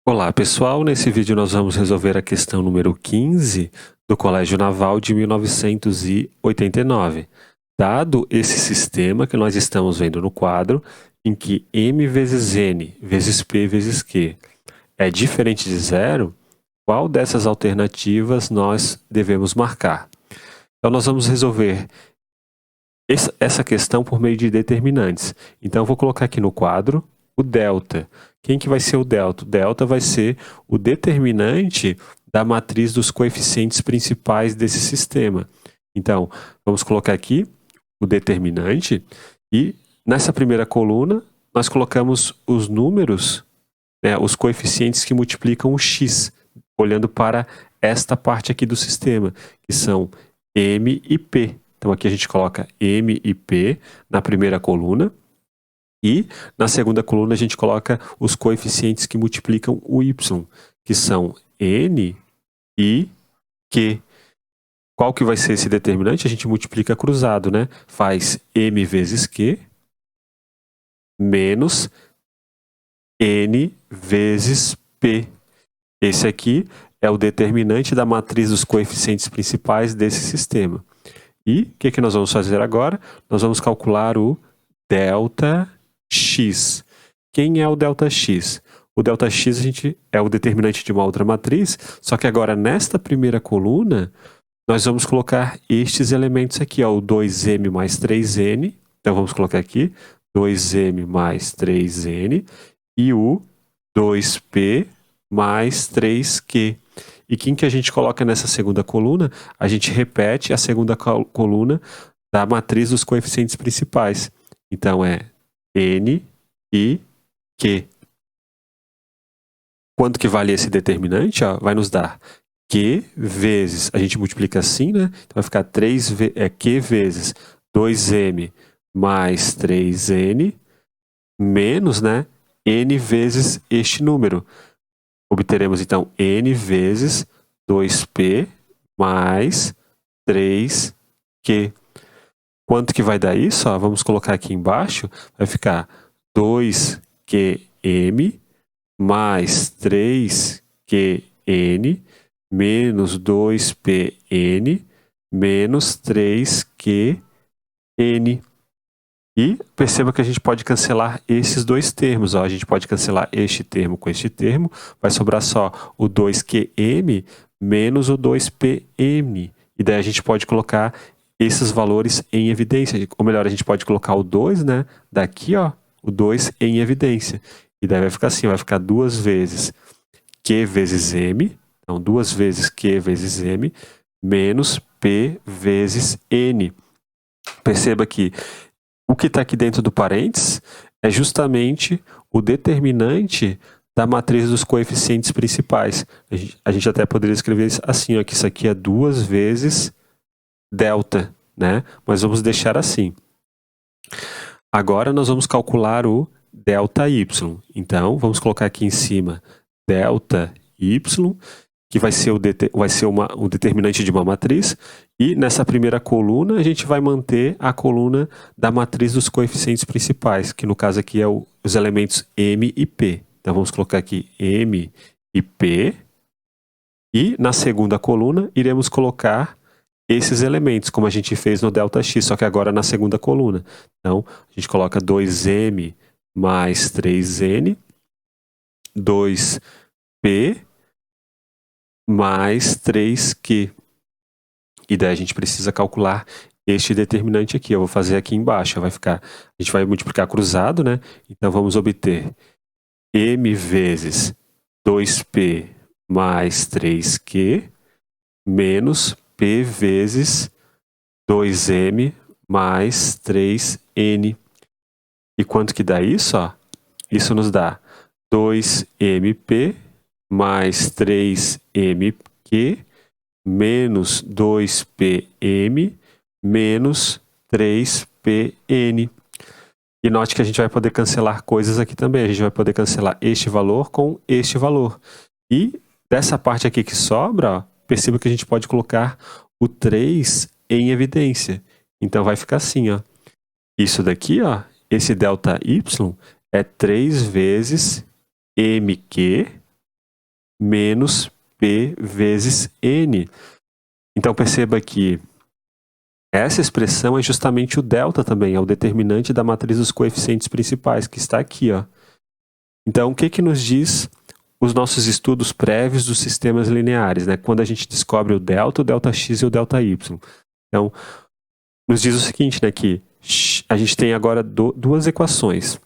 Olá pessoal, nesse vídeo nós vamos resolver a questão número 15 do Colégio Naval de 1989. Dado esse sistema que nós estamos vendo no quadro, em que m vezes n vezes p vezes q é diferente de zero, qual dessas alternativas nós devemos marcar? Então nós vamos resolver essa questão por meio de determinantes. Então eu vou colocar aqui no quadro o delta. Quem que vai ser o delta? O delta vai ser o determinante da matriz dos coeficientes principais desse sistema. Então, vamos colocar aqui o determinante e nessa primeira coluna nós colocamos os números, né, os coeficientes que multiplicam o x, olhando para esta parte aqui do sistema, que são m e p. Então aqui a gente coloca m e p na primeira coluna. E na segunda coluna a gente coloca os coeficientes que multiplicam o y, que são n e q. Qual que vai ser esse determinante? A gente multiplica cruzado, né? Faz m vezes q menos n vezes p. Esse aqui é o determinante da matriz dos coeficientes principais desse sistema. E o que nós vamos fazer agora? Nós vamos calcular o delta x. Quem é o delta x? O delta x é o determinante de uma outra matriz, só que agora nesta primeira coluna, nós vamos colocar estes elementos aqui, ó, o 2m mais 3n. Então vamos colocar aqui 2m mais 3n e o 2p mais 3q. E quem que a gente coloca nessa segunda coluna? A gente repete a segunda coluna da matriz dos coeficientes principais. Então é n e q. Quanto que vale esse determinante? Ó, vai nos dar q vezes, a gente multiplica assim, né? Então vai ficar q vezes 2m mais 3n menos, né, n vezes este número. Obteremos então n vezes 2p mais 3q. Quanto que vai dar isso? Ó, vamos colocar aqui embaixo. Vai ficar 2qm mais 3qn menos 2pn menos 3qn. E perceba que a gente pode cancelar esses dois termos. Ó. A gente pode cancelar este termo com este termo. Vai sobrar só o 2qm menos o 2pm. E daí a gente pode colocar esses valores em evidência. Ou melhor, a gente pode colocar o 2, né? Daqui, ó, o 2 em evidência. E daí vai ficar assim, vai ficar 2 vezes q vezes m. Então, 2 vezes q vezes m menos p vezes n. Perceba que o que está aqui dentro do parênteses é justamente o determinante da matriz dos coeficientes principais. A gente até poderia escrever assim, ó, que isso aqui é 2 vezes delta, né? Mas vamos deixar assim. Agora nós vamos calcular o delta y. Então, vamos colocar aqui em cima delta y, que vai ser o determinante de uma matriz, e nessa primeira coluna a gente vai manter a coluna da matriz dos coeficientes principais, que no caso aqui é os elementos m e p. Então vamos colocar aqui m e p, e na segunda coluna iremos colocar esses elementos, como a gente fez no delta x, só que agora na segunda coluna. Então a gente coloca 2m mais 3n, 2p mais 3q. E daí a gente precisa calcular este determinante aqui. Eu vou fazer aqui embaixo. Vai ficar, a gente vai multiplicar cruzado, né? Então vamos obter m vezes 2p mais 3q menos p vezes 2m mais 3n. E quanto que dá isso? Ó? Isso nos dá 2mp mais 3mq menos 2pm menos 3pn. E note que a gente vai poder cancelar coisas aqui também. A gente vai poder cancelar este valor com este valor. E dessa parte aqui que sobra, ó, perceba que a gente pode colocar o 3 em evidência. Então vai ficar assim, ó. Isso daqui, ó, esse delta y é 3 vezes mq menos P vezes N. Então perceba que essa expressão é justamente o delta também, é o determinante da matriz dos coeficientes principais, que está aqui, ó. Então, o que nos diz os nossos estudos prévios dos sistemas lineares, né? Quando a gente descobre o delta x e o delta y. Então, nos diz o seguinte, né? Que a gente tem agora duas equações.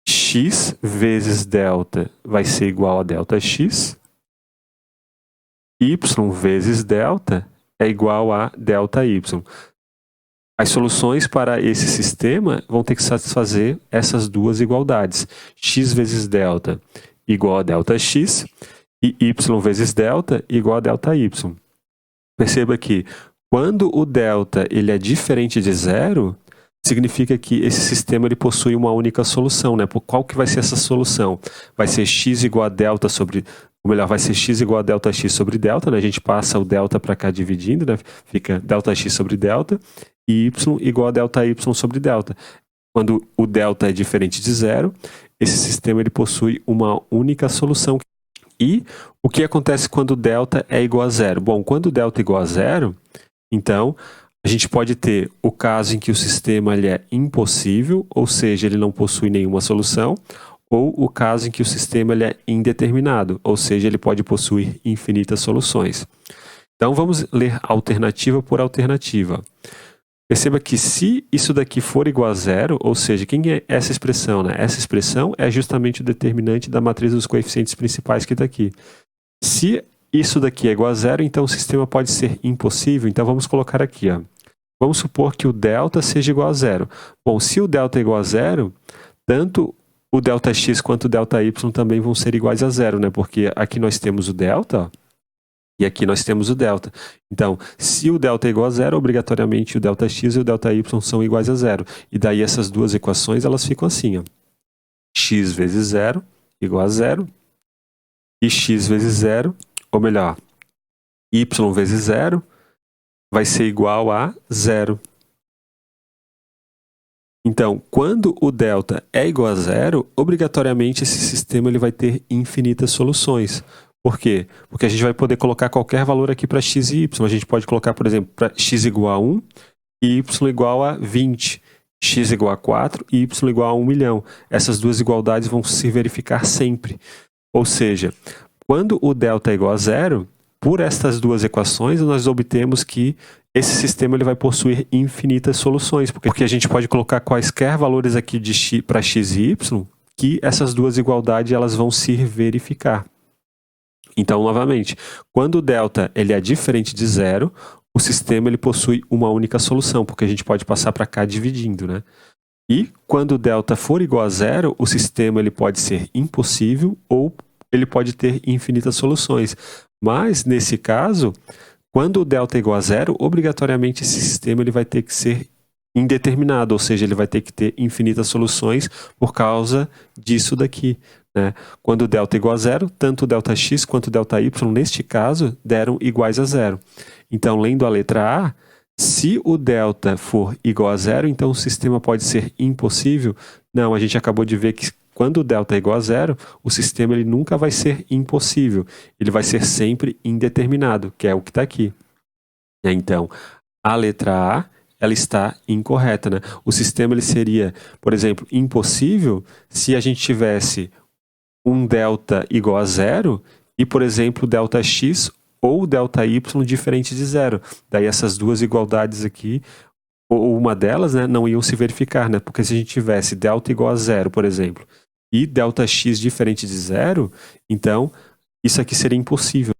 X vezes delta vai ser igual a delta x. Y vezes delta é igual a delta y. As soluções para esse sistema vão ter que satisfazer essas duas igualdades. X vezes delta igual a delta x e y vezes delta igual a delta y. Perceba que quando o delta ele é diferente de zero, significa que esse sistema ele possui uma única solução, né? Qual que vai ser essa solução? Vai ser x igual a delta sobre... Ou melhor, vai ser x igual a delta x sobre delta, né? A gente passa o delta para cá dividindo, né? Fica delta x sobre delta e y igual a delta y sobre delta. Quando o delta é diferente de zero, esse sistema ele possui uma única solução. E o que acontece quando o delta é igual a zero? Bom, quando o delta é igual a zero, então a gente pode ter o caso em que o sistema ele é impossível, ou seja, ele não possui nenhuma solução, ou o caso em que o sistema ele é indeterminado, ou seja, ele pode possuir infinitas soluções. Então vamos ler alternativa por alternativa. Perceba que se isso daqui for igual a zero, ou seja, quem é essa expressão, né? Essa expressão é justamente o determinante da matriz dos coeficientes principais que está aqui. Se isso daqui é igual a zero, então o sistema pode ser impossível. Então vamos colocar aqui, ó. Vamos supor que o delta seja igual a zero. Bom, se o delta é igual a zero, tanto o delta x quanto o delta y também vão ser iguais a zero, né? Porque aqui nós temos o delta, ó, e aqui nós temos o delta. Então, se o delta é igual a zero, obrigatoriamente o delta x e o delta y são iguais a zero. E daí essas duas equações elas ficam assim, ó. X vezes zero igual a zero. E x vezes zero, ou melhor, y vezes zero vai ser igual a zero. Então, quando o delta é igual a zero, obrigatoriamente esse sistema ele vai ter infinitas soluções. Por quê? Porque a gente vai poder colocar qualquer valor aqui para x e y. A gente pode colocar, por exemplo, para x igual a 1 e y igual a 20. X igual a 4 e y igual a 1 milhão. Essas duas igualdades vão se verificar sempre. Ou seja, quando o delta é igual a zero, por estas duas equações, nós obtemos que esse sistema ele vai possuir infinitas soluções. Porque a gente pode colocar quaisquer valores aqui para x e y, que essas duas igualdades elas vão se verificar. Então, novamente, quando o delta ele é diferente de zero, o sistema ele possui uma única solução, porque a gente pode passar para cá dividindo, né? E quando o delta for igual a zero, o sistema ele pode ser impossível ou ele pode ter infinitas soluções. Mas, nesse caso, quando o delta é igual a zero, obrigatoriamente esse sistema ele vai ter que ser indeterminado, ou seja, ele vai ter que ter infinitas soluções por causa disso daqui, né? Quando o delta é igual a zero, tanto o delta x quanto o delta y, neste caso, deram iguais a zero. Então, lendo a letra A, se o delta for igual a zero, então o sistema pode ser impossível? Não, a gente acabou de ver que quando o delta é igual a zero, o sistema ele nunca vai ser impossível. Ele vai ser sempre indeterminado, que é o que está aqui. Então, a letra A ela está incorreta, né? O sistema ele seria, por exemplo, impossível se a gente tivesse um delta igual a zero e, por exemplo, delta x ou delta y diferente de zero. Daí essas duas igualdades aqui, ou uma delas, né, não iam se verificar, né? Porque se a gente tivesse delta igual a zero, por exemplo, e delta x diferente de zero, então isso aqui seria impossível.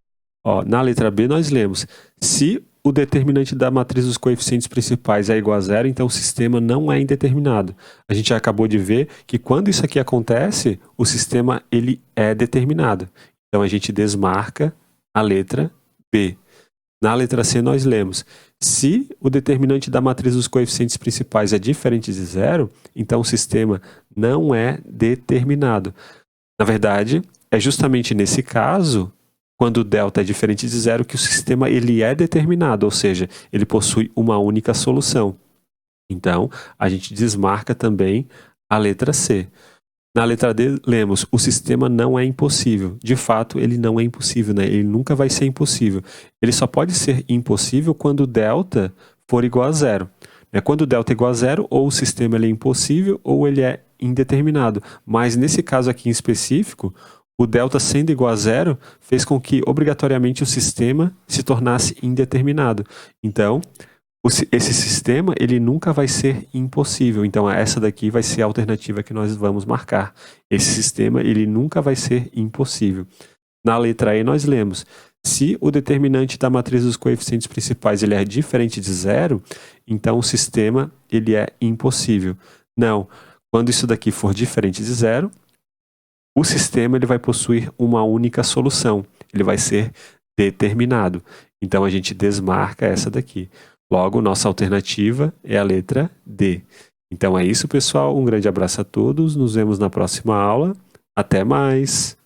Ó, na letra B nós lemos, se o determinante da matriz dos coeficientes principais é igual a zero, então o sistema não é indeterminado. A gente já acabou de ver que quando isso aqui acontece, o sistema ele é determinado. Então a gente desmarca a letra B. Na letra C nós lemos, se o determinante da matriz dos coeficientes principais é diferente de zero, então o sistema não é determinado. Na verdade, é justamente nesse caso, quando o delta é diferente de zero, que o sistema ele é determinado, ou seja, ele possui uma única solução. Então, a gente desmarca também a letra C. Na letra D, lemos: o sistema não é impossível. De fato, ele não é impossível, né? Ele nunca vai ser impossível. Ele só pode ser impossível quando delta for igual a zero. Quando delta é igual a zero, ou o sistema ele é impossível ou ele é indeterminado. Mas nesse caso aqui em específico, o delta sendo igual a zero fez com que obrigatoriamente o sistema se tornasse indeterminado. Então, esse sistema ele nunca vai ser impossível. Então essa daqui vai ser a alternativa que nós vamos marcar. Esse sistema ele nunca vai ser impossível. Na letra E nós lemos: se o determinante da matriz dos coeficientes principais ele é diferente de zero, então o sistema ele é impossível. Não, quando isso daqui for diferente de zero, o sistema ele vai possuir uma única solução. Ele vai ser determinado. Então a gente desmarca essa daqui. Logo, nossa alternativa é a letra D. Então é isso, pessoal. Um grande abraço a todos. Nos vemos na próxima aula. Até mais!